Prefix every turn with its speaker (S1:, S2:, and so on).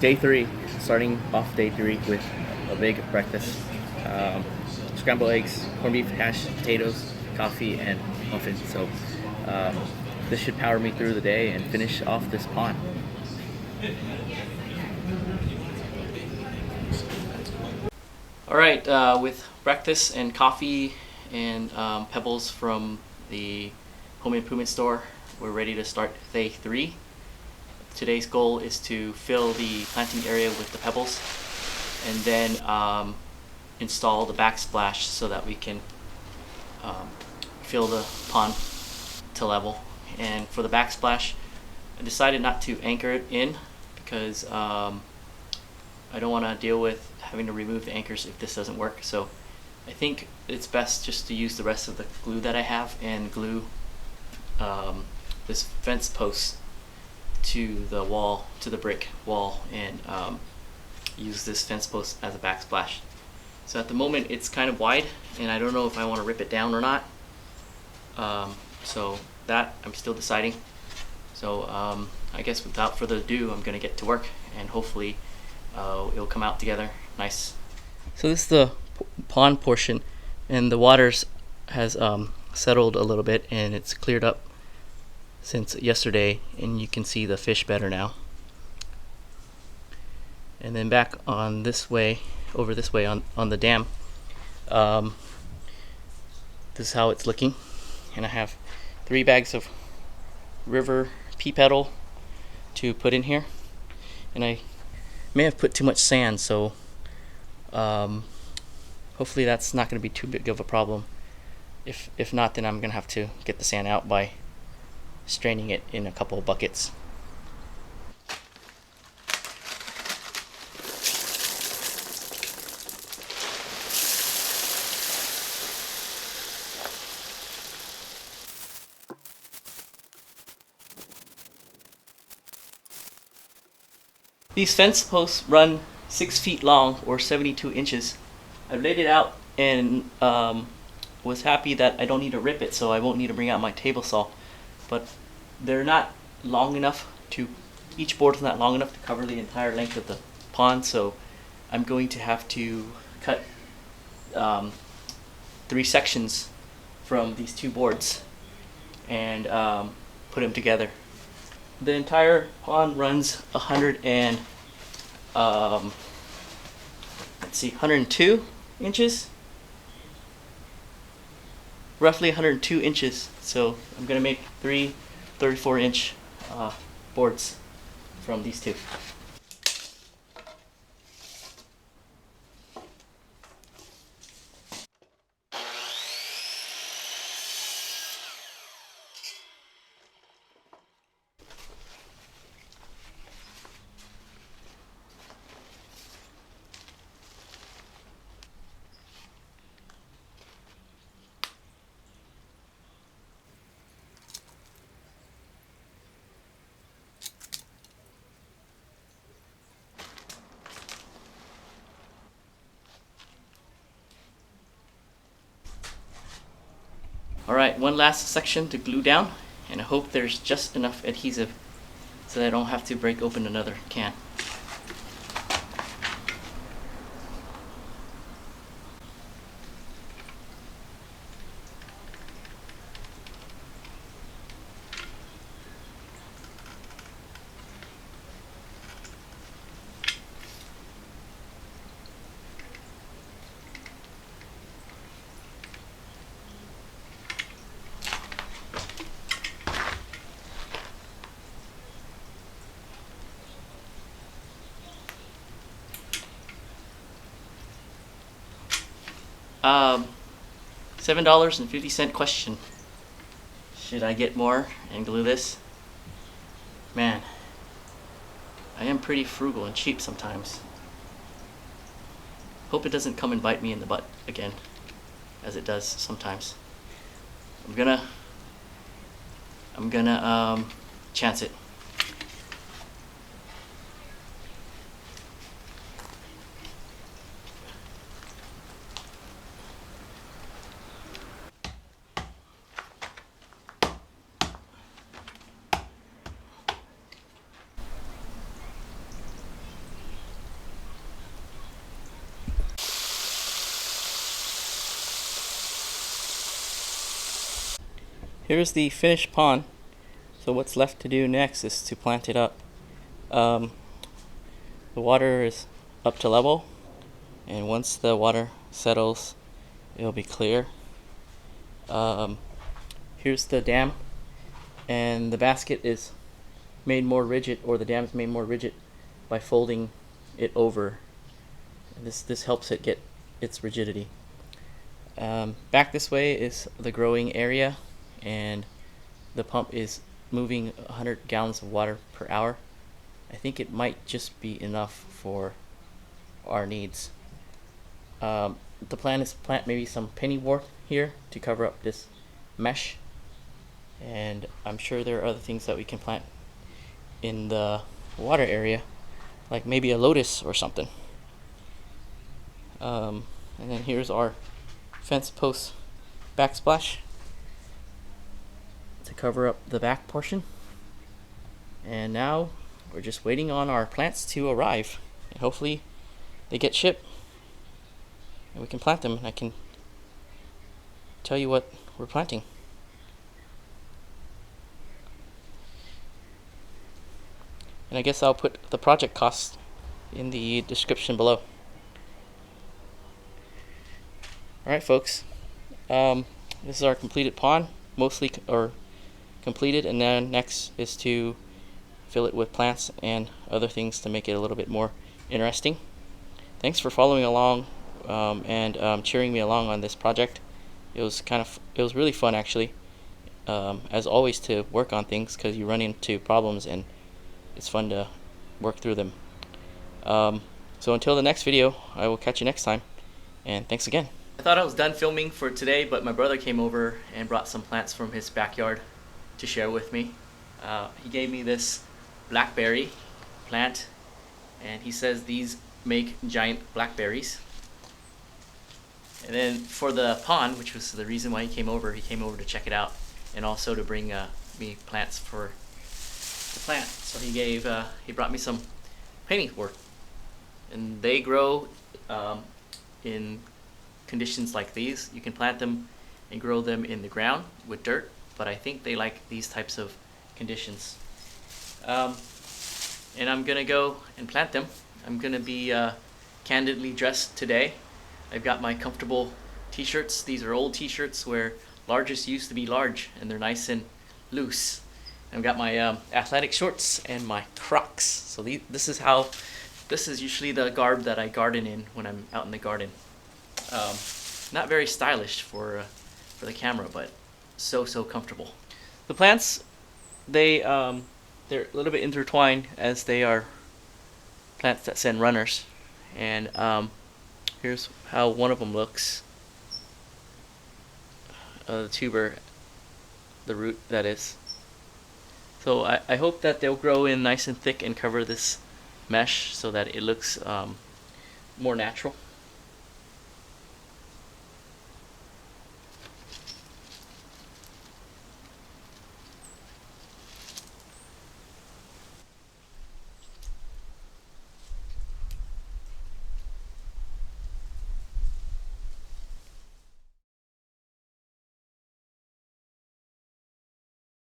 S1: Day three, starting off day three with a big breakfast. Um, Scrambled eggs, corned beef hash, potatoes, coffee, and muffins. So um, this should power me through the day and finish off this pond. All right, with breakfast and coffee and pebbles from the home improvement store, we're ready to start day three. Today's goal is to fill the planting area with the pebbles and then install the backsplash so that we can fill the pond to level. And for the backsplash, I decided not to anchor it in because I don't want to deal with having to remove the anchors if this doesn't work. So I think it's best just to use the rest of the glue that I have and glue this fence post to the wall, to the brick wall, and use this fence post as a backsplash. So at the moment it's kind of wide and I don't know if I want to rip it down or not. So that I'm still deciding. So I guess without further ado, I'm gonna get to work and hopefully it'll come out together nice. So this is the pond portion, and the waters has settled a little bit and it's cleared up since yesterday, and you can see the fish better now. And then back on this way, over this way on the dam, this is how it's looking. And I have 3 bags of river pea petal to put in here, and I may have put too much sand, so hopefully that's not going to be too big of a problem. If not, then I'm going to have to get the sand out by straining it in a couple of buckets. These fence posts run 6 feet long or 72 inches. I laid it out and was happy that I don't need to rip it, so I won't need to bring out my table saw. But they're not long enough to, each board is not long enough to cover the entire length of the pond, so I'm going to have to cut 3 sections from these 2 boards and put them together. The entire pond runs 102 inches, roughly 102 inches. So I'm gonna make 3 34-inch boards from these 2. Alright, one last section to glue down, and I hope there's just enough adhesive so that I don't have to break open another can. $7.50 question. Should I get more and glue this? Man, I am pretty frugal and cheap sometimes. Hope it doesn't come and bite me in the butt again, as it does sometimes. I'm gonna chance it. here's the finished pond. So what's left to do next is to plant it up. The water is up to level, and once the water settles, it'll be clear. Here's the dam, and the basket is made more rigid, or the dam is made more rigid by folding it over. This helps it get its rigidity. Back this way is the growing area, and the pump is moving 100 gallons of water per hour. I think it might just be enough for our needs. The plan is to plant maybe some pennywort here to cover up this mesh, and I'm sure there are other things that we can plant in the water area, like maybe a lotus or something. And then here's our fence post backsplash to cover up the back portion. And now we're just waiting on our plants to arrive, and hopefully they get shipped and we can plant them, and I can tell you what we're planting. And I guess I'll put the project cost in the description below. Alright folks, this is our completed pond, mostly completed, and then next is to fill it with plants and other things to make it a little bit more interesting. Thanks for following along and cheering me along on this project. It was really fun actually, as always, to work on things, because you run into problems and it's fun to work through them. So until the next video, I will catch you next time, and thanks again. I thought I was done filming for today, but my brother came over and brought some plants from his backyard to share with me. He gave me this blackberry plant, and he says these make giant blackberries. And then for the pond, which was the reason why he came over to check it out, and also to bring me plants for the plant. So he brought me some pennywort, and they grow in conditions like these. You can plant them and grow them in the ground with dirt, but I think they like these types of conditions. And I'm gonna go and plant them. I'm gonna be candidly dressed today. I've got my comfortable t-shirts. These are old t-shirts where largest used to be large, and they're nice and loose. I've got my athletic shorts and my Crocs. So this is usually the garb that I garden in when I'm out in the garden. Not very stylish for the camera, but so comfortable. The plants, they're a little bit intertwined, as they are plants that send runners. And here's how one of them looks. The tuber, the root that is. So I hope that they'll grow in nice and thick and cover this mesh so that it looks more natural.